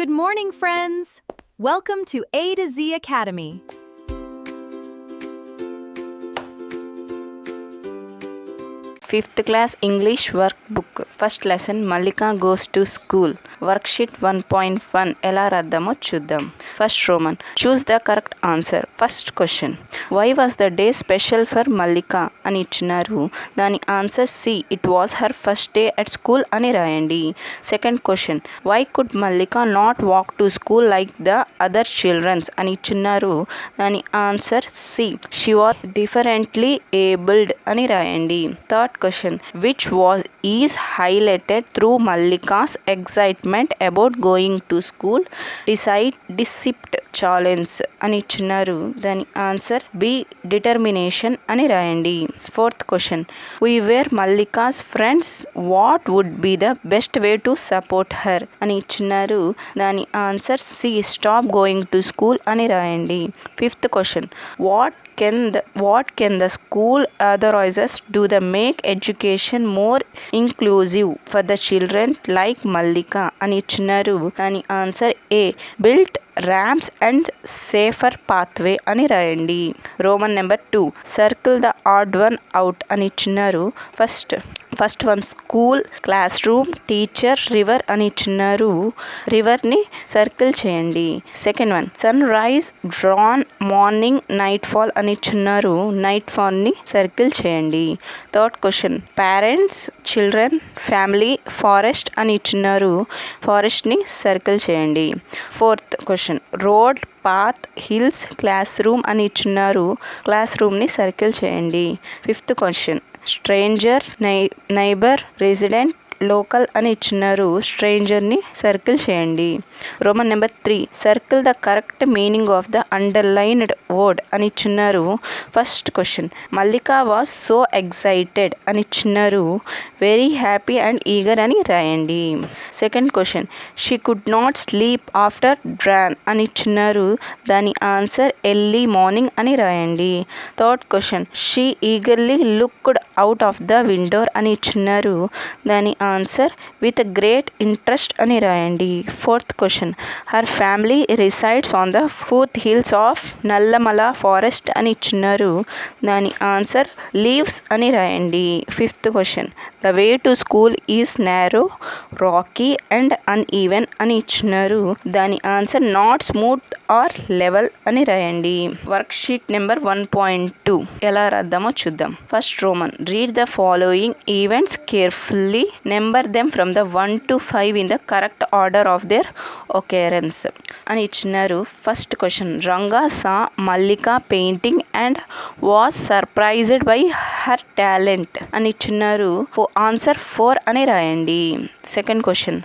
Good morning, friends! Welcome to A to Z Academy. Fifth class English workbook. First lesson Mallika goes to school. Worksheet 1.1 ఎలా రాద్దామో చూద్దాం. First Roman. Choose the correct answer. First question. Why was the day special for Mallika అని ఇచ్చినారు. దాని answer C. It was her first day at school అని రాయండి. Second question. Why could Mallika not walk to school like the other children అని ఇచ్చినారు. దాని answer C. She was differently abled అని రాయండి. Third question. Which is highlighted through Mallika's excitement about going to school? Dissiped challenge అని ఇచ్చినారు. దాని answer B. Determination అని రాయండి. Fourth question. We were Mallika's friends. What would be the best way to support her అని ఇచ్చినారు. దాని answer C. Stop going to school అని రాయండి. Fifth question. What can the school authorizes do to make education more inclusive for the children like Mallika అని ఇచ్చినారు. దాని answer A. Built ramps and safer pathway అని రాయండి. Roman number 2. Circle the odd one out అని ఇచ్చినారు. First one school, classroom, teacher, river అని ఇచ్చినారు. రివర్ని సర్కిల్ చేయండి. Second one sunrise, dawn, morning, nightfall అని ఇచ్చినారు. నైట్ ఫాల్ని సర్కిల్ చేయండి. Third question parents, children, family, forest అని ఇచ్చినారు. ఫారెస్ట్ని సర్కిల్ చేయండి. Fourth question road, path, hills, classroom అని ఇచ్చినారు. క్లాస్ రూమ్ని సర్కిల్ చేయండి. Fifth question stranger, neighbour, resident, local అని ఇచ్చినారు. స్ట్రేంజర్ని సర్కిల్ చేయండి. Roman number 3. Circle the correct meaning of the underlined word అని ఇచ్చినారు. First question Mallika was so excited అని ఇచ్చినారు. వెరీ హ్యాపీ అండ్ ఈగర్ అని రాయండి. Second question she could not sleep after drawn అని ఇచ్చినారు. దాని ఆన్సర్ ఎర్లీ మార్నింగ్ అని రాయండి. Third question she eagerly looked out of the window అని ఇచ్చినారు. దాని ఆన్సర్ విత్ గ్రేట్ ఇంట్రెస్ట్ అని రాయండి. Fourth question her family resides on the foothills of Nallamala forest అని ఇచ్చినారు. దాని ఆన్సర్ లీవ్స్ అని రాయండి. Fifth question the way to school is narrow, rocky and uneven అని ఇచ్చినారు. దాని answer not smooth or level అని రాయండి. వర్క్ షీట్ నెంబర్ 1.2 ఎలా రాద్దామో చూద్దాం. First roman read the following events carefully, number them from the 1 to 5 in the correct order of their occurrence అని ఇచ్చినారు. First question Ranga saw Mallika painting and was surprised by her talent అని ఇచ్చినారు. Answer 4 అని రాయండి. Second question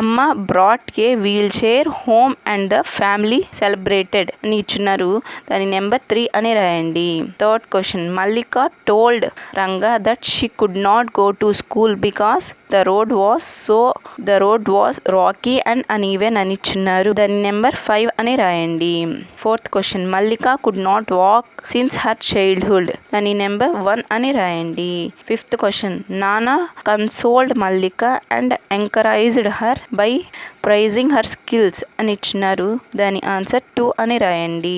Amma brought a wheel chair home and the family celebrated అని ఇచ్చినారు. దాని number 3 అని రాయండి. Third question Mallika told Ranga that she could not go to school because the road was rocky and uneven అని ఇచ్చినారు. దాని నెంబర్ 5 అని రాయండి. Fourth question Mallika could not walk since her childhood దాని నెంబర్ 1 అని రాయండి. Fifth question Nana consoled Mallika and encouraged her by praising her skills అని ఇచ్చినారు. దాని ఆన్సర్ 2 అని రాయండి.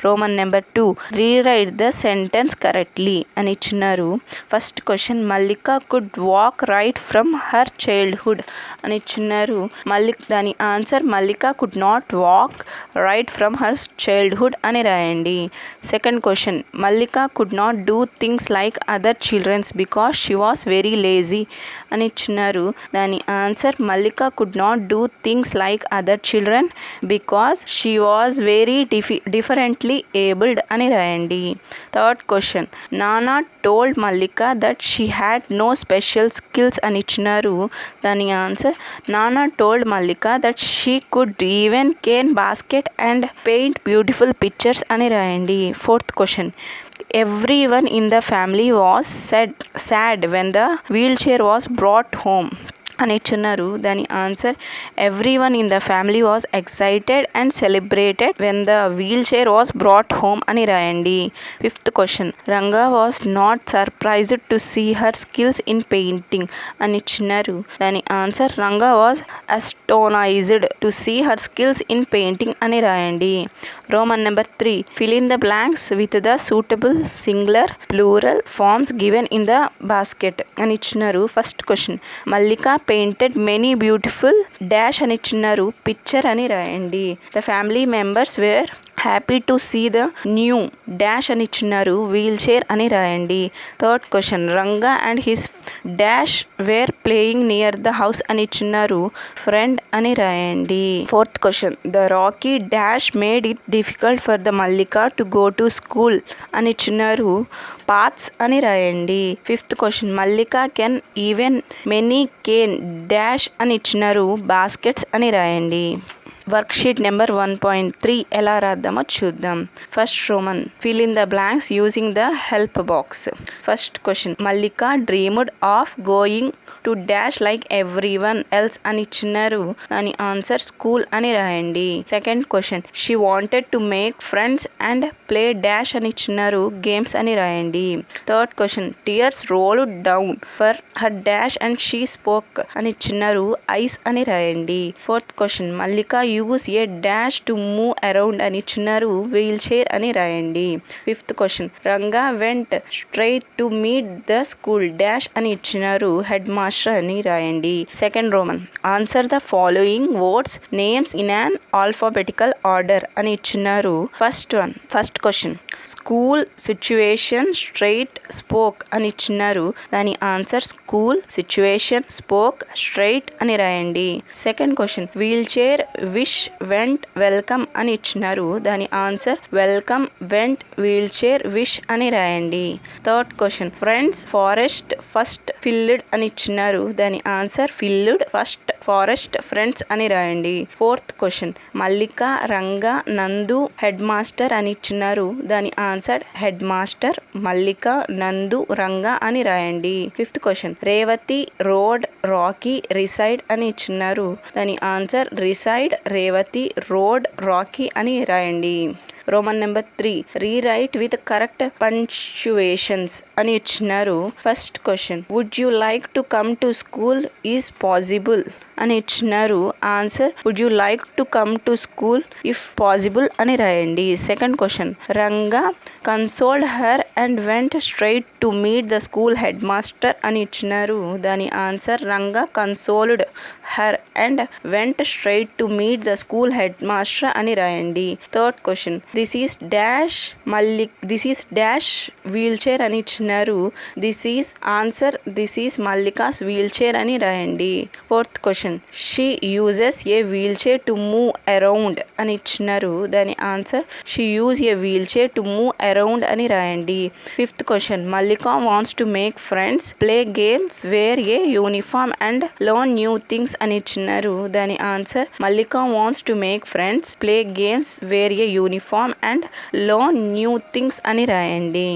Roman number 2 rewrite the sentence correctly అని ఇచ్చినారు. First question Mallika could walk right from her childhood అని ఇచ్చినారు. దాని answer Mallika could not walk right from her childhood అని రాయండి. Second question Mallika could not do things like other children's because she was very lazy అని ఇచ్చినారు. దాని answer Mallika could not do things like other children because she was very differently abled అని రాయండి. Third question Nana told Mallika that she had no special skills అని ఇచ్చినారు. దాని answer Nana told Mallika that she could even cane basket and paint beautiful pictures అని రాయండి. Fourth question everyone in the family was sad when the wheelchair was brought home అని ఇచ్చున్నారు. దాని answer everyone in the family was excited and celebrated when the wheel chair was brought home అని రాయండి. 5th question Ranga was not surprised to see her skills in painting అని ఇచ్చినారు. దాని answer Ranga was astonished to see her skills in painting అని రాయండి. Roman number 3 fill in the blanks with the suitable singular plural forms given in the basket అని ఇచ్చినారు. First question Mallika painted many beautiful dash అని ఇచ్చినారు. Picture అని రాయండి. The family members were happy to see the new dash అని ఇచ్చినారు. Wheel chair అని రాయండి. Third question Ranga and his dash were playing near the house అని ఇచ్చినారు. ఫ్రెండ్ అని రాయండి. Fourth question the rocky dash made it difficult for the Mallika to go to school అని ఇచ్చినారు. పాత్స్ అని రాయండి. Fifth question Mallika can even many cane dash అని ఇచ్చినారు. బాస్కెట్స్ అని రాయండి. వర్క్షీట్ నెంబర్ 1.3 ఎలా రాద్దామో చూద్దాం. First Roman fill in the blanks using the help box. First question Mallika dreamed of going to dash like every one else అని ఇచ్చినారు. దాని ఆన్సర్ స్కూల్ అని రాయండి. Second question she wanted to make friends and play dash అని ఇచ్చినారు. Games అని రాయండి. Third question tears rolled down for her dash and she spoke అని ఇచ్చినారు. ఐస్ అని రాయండి. Fourth question Mallika use A dash to move around అని ఇచ్చినారు. వీల్ చైర్ అని రాయండి. Fifth question Ranga went straight to meet the school dash అని ఇచ్చినారు. హెడ్ మాస్టర్ అని రాయండి. Second Roman answer the following words names in an alphabetical order అని ఇచ్చినారు. First question school situation straight spoke అని ఇచ్చినారు. దాని answer school situation spoke straight అని రాయండి. Second question wheelchair wish went welcome అని ఇచ్చినారు. దాని answer welcome went wheelchair wish అని రాయండి. Third question friends forest first field అని ఇచ్చినారు. దాని answer field first forest friends అని రాయండి. ఫోర్త్ క్వశ్చన్ మల్లిక రంగా నందు హెడ్ మాస్టర్ అని ఇచ్చినారు. దాని ఆన్సర్ హెడ్ మాస్టర్ మల్లిక నందు రంగా అని రాయండి. Fifth question Revathi road rocky reside అని ఇచ్చినారు. దాని answer reside Revathi road rocky అని రాయండి. Roman number 3 rewrite with correct punctuations అని ఇచ్చినారు. First question would you like to come to school is possible అని ఇచ్చినారు. Answer would you like to come to school if possible అని రాయండి. Second question Ranga consoled her and went straight to meet the school head master అని ఇచ్చినారు. దాని answer Ranga consoled her and went straight to meet the school head master అని రాయండి. Third question this is dash dash wheel chair అని ఇచ్చినారు. This is answer this is Mallika's wheel chair అని రాయండి. Fourth question she uses a wheel chair to move around అని ఇచ్చినారు. దాని answer she use a wheel chair to move around అని రాయండి. Fifth question Mallika wants to make friends play games wear a uniform and learn new things అని ఇచ్చినారు. దాని answer Mallika wants to make friends play games wear a uniform and learn new things అని రాయండి.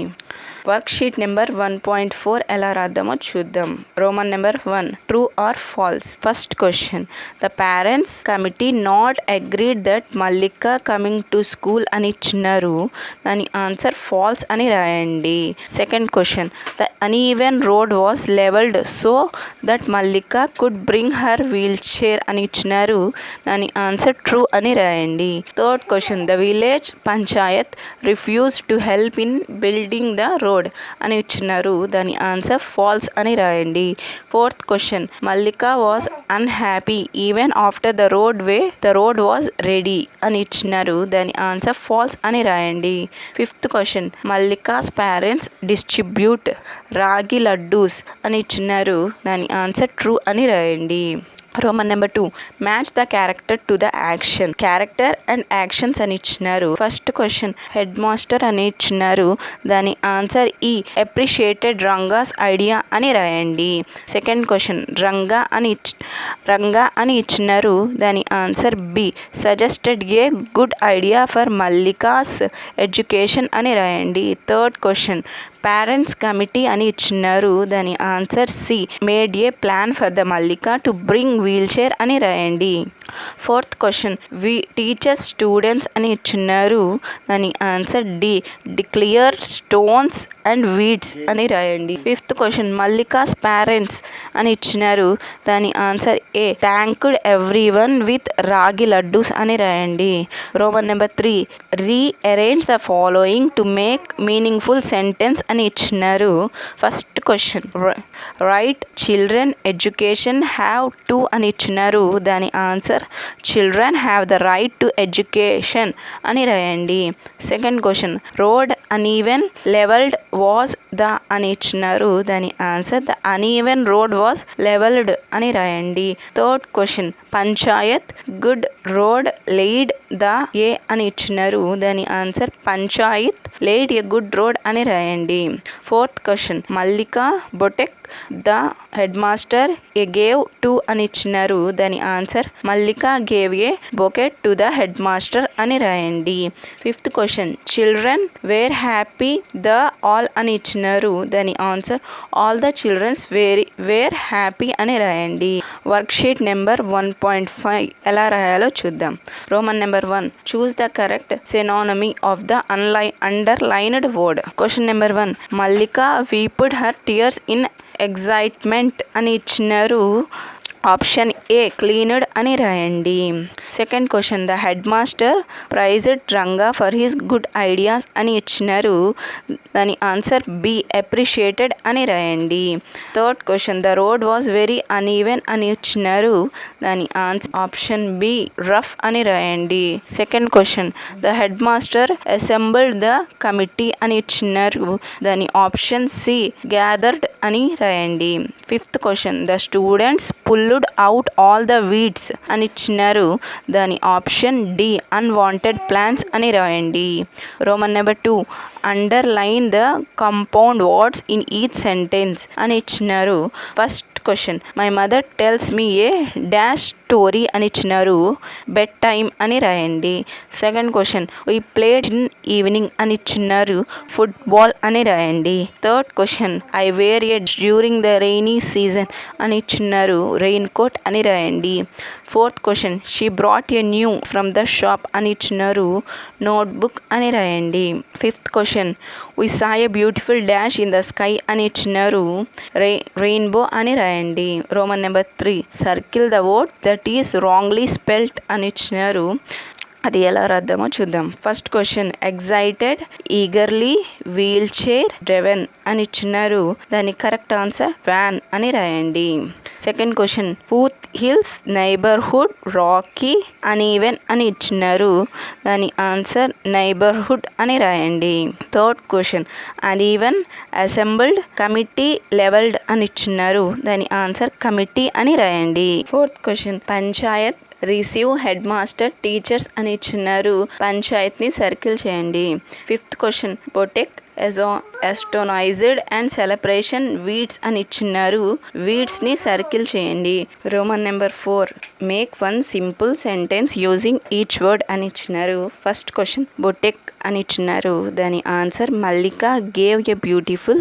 Worksheet number 1.4 ఎలా రాద్దామో చూద్దాం. Roman number 1 true or false. First question the parents committee not agreed that Mallika coming to school అని ఇచ్చినారు. దాని answer false అని రాయండి. Second question the uneven road was levelled so that Mallika could bring her wheel chair అని ఇచ్చినారు. దాని answer true అని రాయండి. Third question the village Panchayat refuse to help in building the road అని ఇచ్చినారు. దాని ఆన్సర్ ఫాల్స్ అని రాయండి. Fourth question Mallika was unhappy even after the road was ready అని ఇచ్చినారు. దాని ఆన్సర్ ఫాల్స్ అని రాయండి. Fifth question Mallika's parents distribute రాగి లడ్డూస్ అని ఇచ్చినారు. దాని ఆన్సర్ ట్రూ అని రాయండి. Roman number 2 match the character to the action. Character and actions అని ఇచ్చినారు. ఫస్ట్ క్వశ్చన్ హెడ్ మాస్టర్ అని ఇచ్చినారు. దాని ఆన్సర్ ఈ అప్రిషియేటెడ్ రంగాస్ ఐడియా అని రాయండి. సెకండ్ క్వశ్చన్ రంగా అని ఇచ్చినారు. దాని answer B suggested a good idea for Mallika's education అని రాయండి. థర్డ్ క్వశ్చన్ పేరెంట్స్ కమిటీ అని ఇచ్చినారు, దాని answer C. Made a plan for the Mallika to bring wheel chair అని రాయండి. ఫోర్త్ క్వశ్చన్ టీచర్స్ స్టూడెంట్స్ అని ఇచ్చినారు, దాని answer D. Declare stones and weeds అని రాయండి. ఫిఫ్త్ క్వశ్చన్ మల్లికాస్ పేరెంట్స్ అని ఇచ్చినారు, దాని answer A. Thanked every one with ragi laddoos అని రాయండి. Roman number 3 rearrange the following to make meaningful sentence అని ఇచ్చినారు. First question right children education have to అని ఇచ్చినారు, దాని answer children have the right to education అని రాయండి. Second question road uneven levelled was the అని ఇచ్చినారు, దాని answer the uneven road was levelled అని రాయండి. Third question panchayat good road laid the a అని ఇచ్చినారు, దాని answer panchayat laid a good road అని రాయండి. Fourth question Mallika boutique the head master a gave to అని ఇచ్చినారు, దాని answer Mallika gave a bouquet to the head master అని రాయండి. Fifth question children were happy the all అని ఇచ్చినారు, దాని answer all the childrens were happy అని రాయండి. వర్క్ షీట్ నెంబర్ 1.5 ఎలా రాయాలో చూద్దాం. Roman number 1 choose the correct synonym of the underlined word. Question number 1 Mallika weeped her tears in excitement అని ఇచ్చినారు, ఆప్షన్ ఏ క్లీన్డ్ అని రాయండి. Second question the head master praised Ranga for his good ideas అని ఇచ్చినారు, దాని ఆన్సర్ బి అప్రిషియేటెడ్ అని రాయండి. Third question the road was very uneven అని ఇచ్చినారు, దాని ఆన్సర్ ఆప్షన్ బి రఫ్ అని రాయండి. Second question the head master assembled the committee అని ఇచ్చినారు, దాని ఆప్షన్ సి గ్యాదర్డ్ అని రాయండి. Fifth question the students pulled out all the weeds అని ఇచ్చినారు, దాని ఆప్షన్ డి అన్వాంటెడ్ ప్లాంట్స్ అని రాయండి. Roman number 2 underline the compound words in each sentence అని ఇచ్చినారు. First question my mother tells me a dash story అని ఇచ్చినారు, bedtime అని రాయండి. Second question we played in evening అని ఇచ్చినారు, ఫుట్బాల్ అని రాయండి. Third question I wear a during the rainy season అని ఇచ్చినారు, రెయిన్ కోట్ అని రాయండి. Fourth question she bought a new from the shop అని ఇచ్చినారు, నోట్బుక్ అని రాయండి. Fifth question we saw a beautiful dash in the sky అని ఇచ్చినారు, రెయిన్బో అని రాయండి. Roman number 3 circle the word that is wrongly spelt అని ఇచ్చినారు, అది ఎలా రాద్దామో చూద్దాం. First question excited eagerly wheel chair driven అని ఇచ్చినారు, దాని కరెక్ట్ ఆన్సర్ వ్యాన్ అని రాయండి. Second question foot hills neighbourhood rocky uneven అని ఇచ్చినారు, దాని ఆన్సర్ నైబర్హుడ్ అని రాయండి. Third question uneven assembled committee levelled అని ఇచ్చినారు, దాని ఆన్సర్ కమిటీ అని రాయండి. Fourth question panchayat receive head master teachers అని ఇచ్చినారు, పంచాయత్ని సర్కిల్ చేయండి. ఫిఫ్త్ క్వశ్చన్ బొటెక్ ఎస్టోనైజ్డ్ అండ్ సెలబ్రేషన్ వీడ్స్ అని ఇచ్చినారు, వీడ్స్ని సర్కిల్ చేయండి. Roman number 4 make one simple sentence using each word అని ఇచ్చినారు. ఫస్ట్ క్వశ్చన్ బొటెక్ అని ఇచ్చినారు, దాని answer Mallika gave a beautiful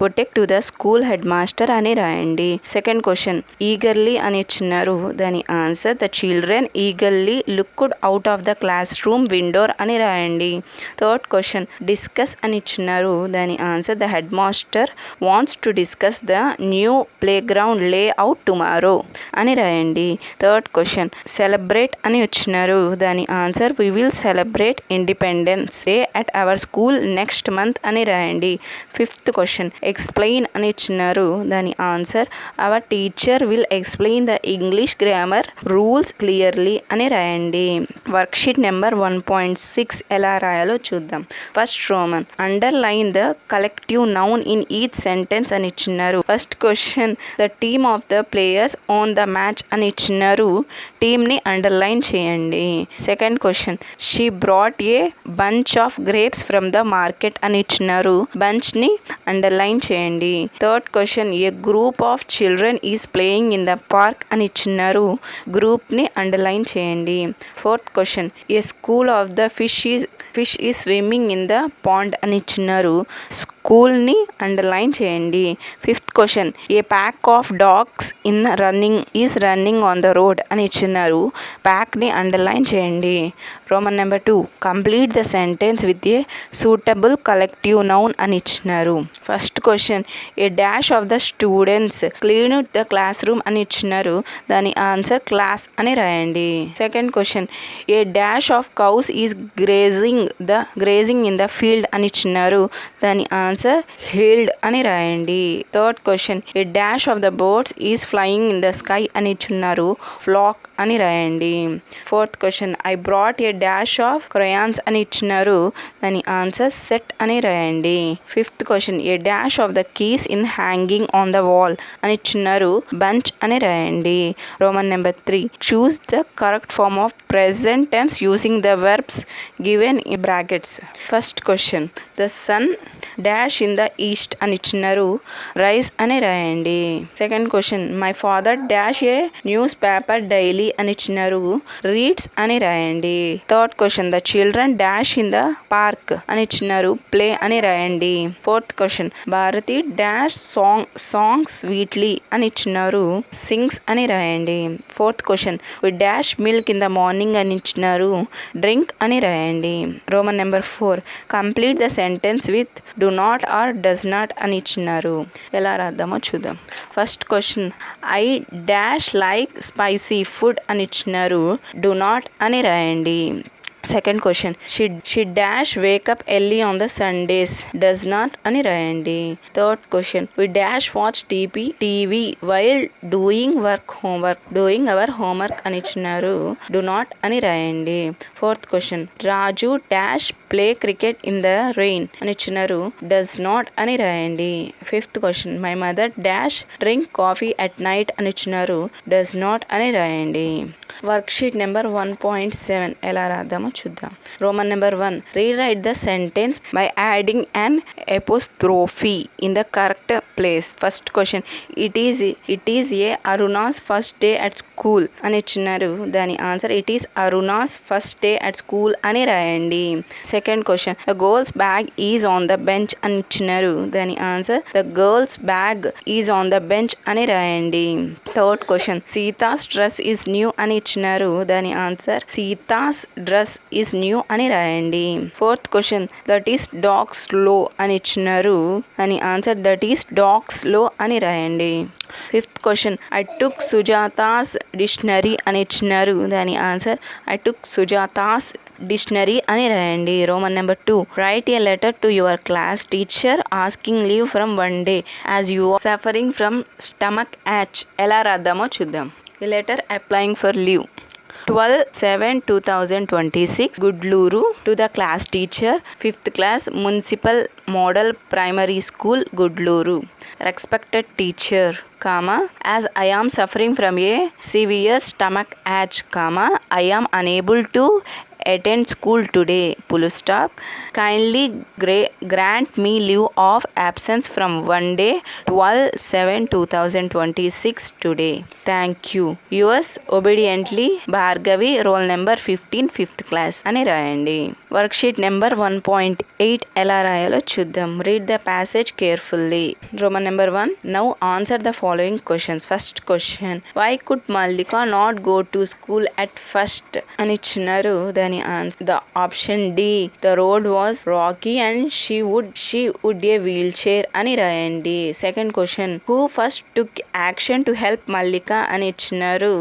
బొటెక్ to the school head master అని రాయండి. సెకండ్ క్వశ్చన్ ఈగర్లీ అని ఇచ్చినారు, దాని answer the children eagerly looked out of the class room window అని రాయండి. థర్డ్ క్వశ్చన్ డిస్కస్ అని ఇచ్చినారు, దాని answer the head master wants to discuss the new playground layout tomorrow అని రాయండి. థర్డ్ క్వశ్చన్ సెలబ్రేట్ అని ఇచ్చినారు, దాని answer we will celebrate Independence Day at our school next month అని రాయండి. ఫిఫ్త్ క్వశ్చన్ ఎక్స్ప్లెయిన్ అని ఇచ్చినారు, దాని answer our teacher will explain the English grammar rules clearly అని రాయండి. వర్క్షీట్ నెంబర్ 1.6 ఎలా రాయాలో చూద్దాం. First Roman underline the collective noun in each sentence అని ఇచ్చినారు. First question the team of the players on the match అని ఇచ్చినారు, టీమ్ని అండర్లైన్ చేయండి. Second question she bought a bunch of grapes from the market అని ఇచ్చినారు, బంచ్ని underline చేయండి. Third question a group of children is playing in the park అని ఇచ్చినారు, గ్రూప్ని అండర్లైన్ చేయండి. Fourth question a school of the fish is swimming in the pond అని ఇచ్చినారు, స్కూల్ని అండర్లైన్ చేయండి. Fifth question, A pack of dogs is running on the road అని ఇచ్చినారు. ప్యాక్ని అండర్లైన్ చేయండి. Roman number 2, complete the sentence with a suitable collective noun అని ఇచ్చినారు. First question, a dash of the students clean the class room అని ఇచ్చినారు. దాని answer class అని రాయండి. Second question, a dash of cows is grazing in the field అని ఇచ్చినారు. దాని ఆన్సర్ హీల్డ్ అని రాయండి. Third question, a dash of the birds is flying in the sky అని ఇచ్చున్నారు. ఫ్లాక్ అని రాయండి. Fourth question, I bought a dash of crayons అని ఇచ్చినారు. దాని ఆన్సర్ సెట్ అని రాయండి. Fifth question, a dash of the keys in hanging on the wall అని ఇచ్చినారు. బంచ్ అని రాయండి. Roman number 3, choose the correct form of present tense using the verbs given in brackets. First question, the sun dash in the east అని ఇచ్చినారు. Rise అని రాయండి. Second question, my father dash a newspaper daily అని ఇచ్చినారు. Reads అని రాయండి. Third question, the children dash in the park అని ఇచ్చినారు. ప్లే అని రాయండి. Fourth question, Bharathi dash songs sweetly అని ఇచ్చినారు. సింగ్స్ అని రాయండి. Fourth question, we dash milk in the morning అని ఇచ్చినారు. డ్రింక్ అని రాయండి. Roman number 4, complete the sentence with do not or does not అని ఇచ్చినారు. ఎలా రాద్దామో చూద్దాం. First question, I dash like spicy food అని ఇచ్చినారు. డు నాట్ అని రాయండి. Second question, she dash wake up early on the Sundays. Does not అని రాయండి. Third question, we dash watch TV while doing our homework అని ఇచ్చినారు. డు నాట్ అని రాయండి. Fourth question, Raju dash play cricket in the rain అని ఇచ్చినారు. Does not అని రాయండి. Fifth question, my mother dash drink coffee at night అని ఇచ్చినారు. డస్ నాట్ అని రాయండి. వర్క్షీట్ నెంబర్ 1.7 ఎలా రాద్దామో చూద్దాం. Roman number 1, rewrite the sentence by adding an apostrophe in the correct place. First question, it is a Aruna's first day at school అని ఇచ్చినారు. దాని answer it is Aruna's first day at school అని రాయండి. Second question, the girls bag is on the bench అని ఇచ్చినారు. దాని answer the girls bag is on the bench అని రాయండి. Third question, Sita's dress is new అని ఇచ్చినారు. దాని ఆన్సర్ సీతాస్ డ్రెస్ ఈజ్ న్యూ అని రాయండి. Fourth question, that is dogs లో అని ఇచ్చినారు. దాని ఆన్సర్ దట్ ఈస్ డాగ్స్ లో అని రాయండి. Fifth question, I took Sujata's dictionary అని ఇచ్చినారు. దాని answer I took Sujata's dictionary అని రాయండి. Roman number 2, write a letter to your class teacher asking leave from one day as you are suffering from stomach ache. ఎలా రాద్దామో చూద్దాం. A letter applying for leave. 12/7/2026 Gudluru to the class teacher, 5th class Municipal Model Primary School Gudluru. Respected teacher, as I am suffering from a severe stomach ache, I am unable to attend school today, kindly grant me leave of absence from one day 12/7/2026 today. Thank you. Yours obediently Bhargavi, roll number 15, 5th class అని రాయండి. Worksheet number 1.8 ఎలా రాయాలో చూద్దాం. Read the passage carefully. Roman number 1, now answer the following questions. First question, why could Mallika not go to school at first అని ఇచ్చినారు. దాని answer the option D, the road was rocky and she would a wheel chair అని రాయండి. Second question, who first took action to help Mallika అని ఇచ్చినారు.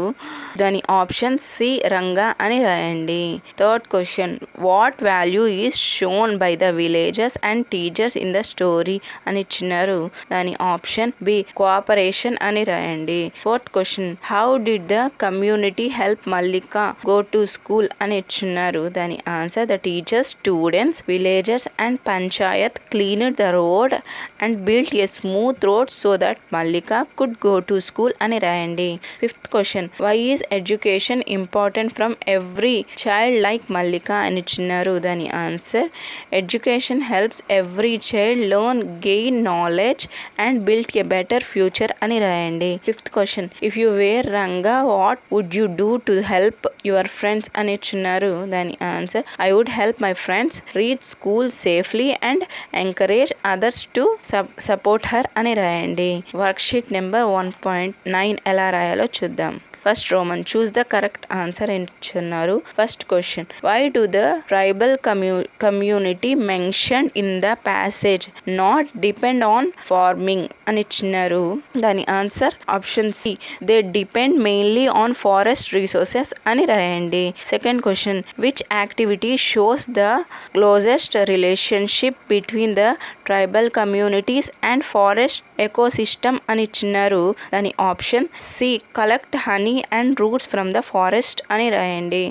దాని option C, Ranga అని రాయండి. Third question, what value is shown by the villagers and teachers in the story అని ఇచ్చినారు. దాని ఆప్షన్ బి, కోఆపరేషన్ అని రాయండి. Fourth question, how did the community help Mallika go to school అని ఇచ్చినారు. దాని answer the teachers, students, villagers and panchayat cleaned the road and built a smooth road so that Mallika could go to school అని రాయండి. Fifth question, why is education important from every child like Mallika అని ఇచ్చినారు. దాని answer education helps every child learn, gain knowledge and built a better future అని రాయండి. Fifth question, if you were Ranga what would you do to help your friends అని ఇచ్చినారు. దాని answer I would help my friends reach school safely and encourage others to support her అని రాయండి. Worksheet number 1.9 ఎలా రాయాలో చూద్దాం. First roman choose the correct answer ఇచ్చున్నారు. First question why do the tribal community mention in the passage not depend on farming అని ఇచ్చినారు. దాని answer option C they depend mainly on forest resources అని రాయండి. Second question which activity shows the closest relationship between the tribal communities and forest ecosystem అని ఇచ్చినారు. దాని option C collect honey and roots from the forest అని రాయండి.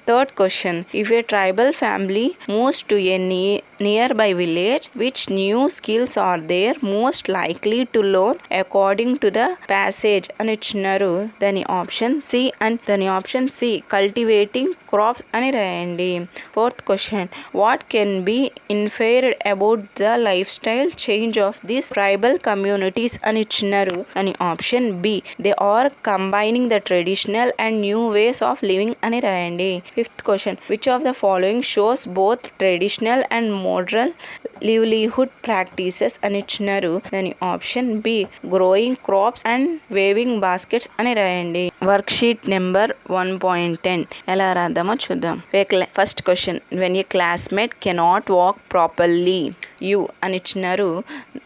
Third question if a tribal family moves to a nearby village which new skills are there most likely to learn according to the passage అని ఇచ్చినారు. దాని option C cultivating crops అని రాయండి. Fourth question what can be inferred about the life style change of this tribal communities అని ఇచ్చినారు. దాని option B they are combining the traditional and new ways of living అని రాయండి. Fifth question which of the following shows both traditional and modern livelihood practices అని ఇచ్చినారు. దాని option B growing crops and weaving baskets అని రాయండి. Work sheet number 1.10 ఎలా రాద్దామో చూద్దాం. First question when a classmate cannot walk properly you అని ఇచ్చినారు.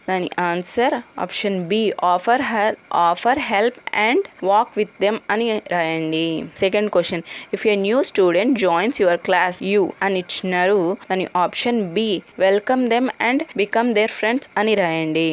దాని answer option B offer help and walk with them అని రాయండి. Second question if a new student joins your class you అని ఇచ్చినారు. దాని option B welcome them and become their friends అని రాయండి.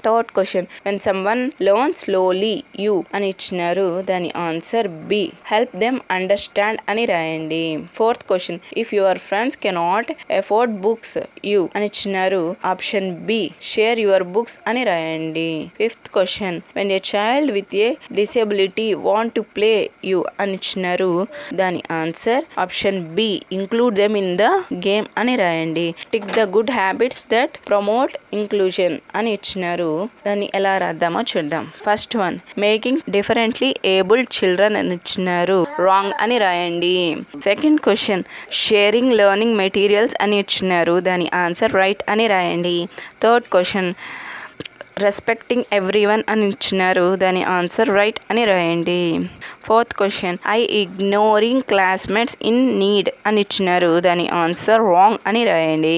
Third question when someone learn slowly you అని ఇచ్చినారు. దాని answer B help them understand అని రాయండి. Fourth question if your friends cannot afford books you అని ఇచ్చినారు. Option B share your books అని రాయండి. Fifth question when a child with a disability want to play you అని ఇచ్చినారు. దాని answer option B include them in the game అని రాయండి. Tick the good habits that promote inclusion అని ఇచ్చినారు. దాన్ని ఎలా రాద్దామో చూద్దాం. First one making differently abled children అని ఇచ్చినారు. రాంగ్ అని రాయండి. Second question sharing learning materials అని ఇచ్చినారు. దాని ఆన్సర్ రైట్ అని రాయండి. థర్డ్ క్వశ్చన్ రెస్పెక్టింగ్ ఎవ్రీవన్ అని ఇచ్చినారు. దాని ఆన్సర్ రైట్ అని రాయండి. Fourth question I ignoring classmates in need అని ఇచ్చినారు. దాని ఆన్సర్ రాంగ్ అని రాయండి.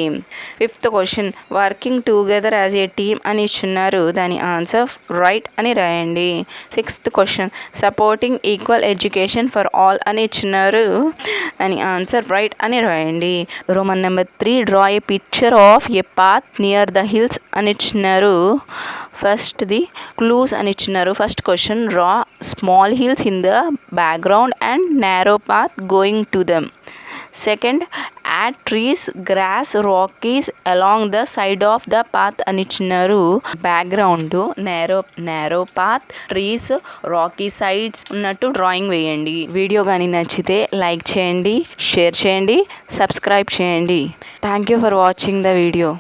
Fifth question working together as a team అని ఇచ్చినారు. దాని ఆన్సర్ రైట్ అని రాయండి. Sixth question supporting equal education for all అని ఇచ్చినారు. దాని ఆన్సర్ రైట్ అని రాయండి. Roman number 3 draw A picture of A path near the hills అని ఇచ్చినారు. ఫస్ట్ది క్లూస్ అని ఇచ్చినారు. First question draw small hills in the background and narrow path going to them. Second add trees grass rockies along the side of the path అని ఇచ్చినారు. Background narrow path trees rocky sides ఉన్నట్టు drawing వేయండి. Video కానీ నచ్చితే like చేయండి, share చేయండి, subscribe చేయండి. Thank you for watching the video.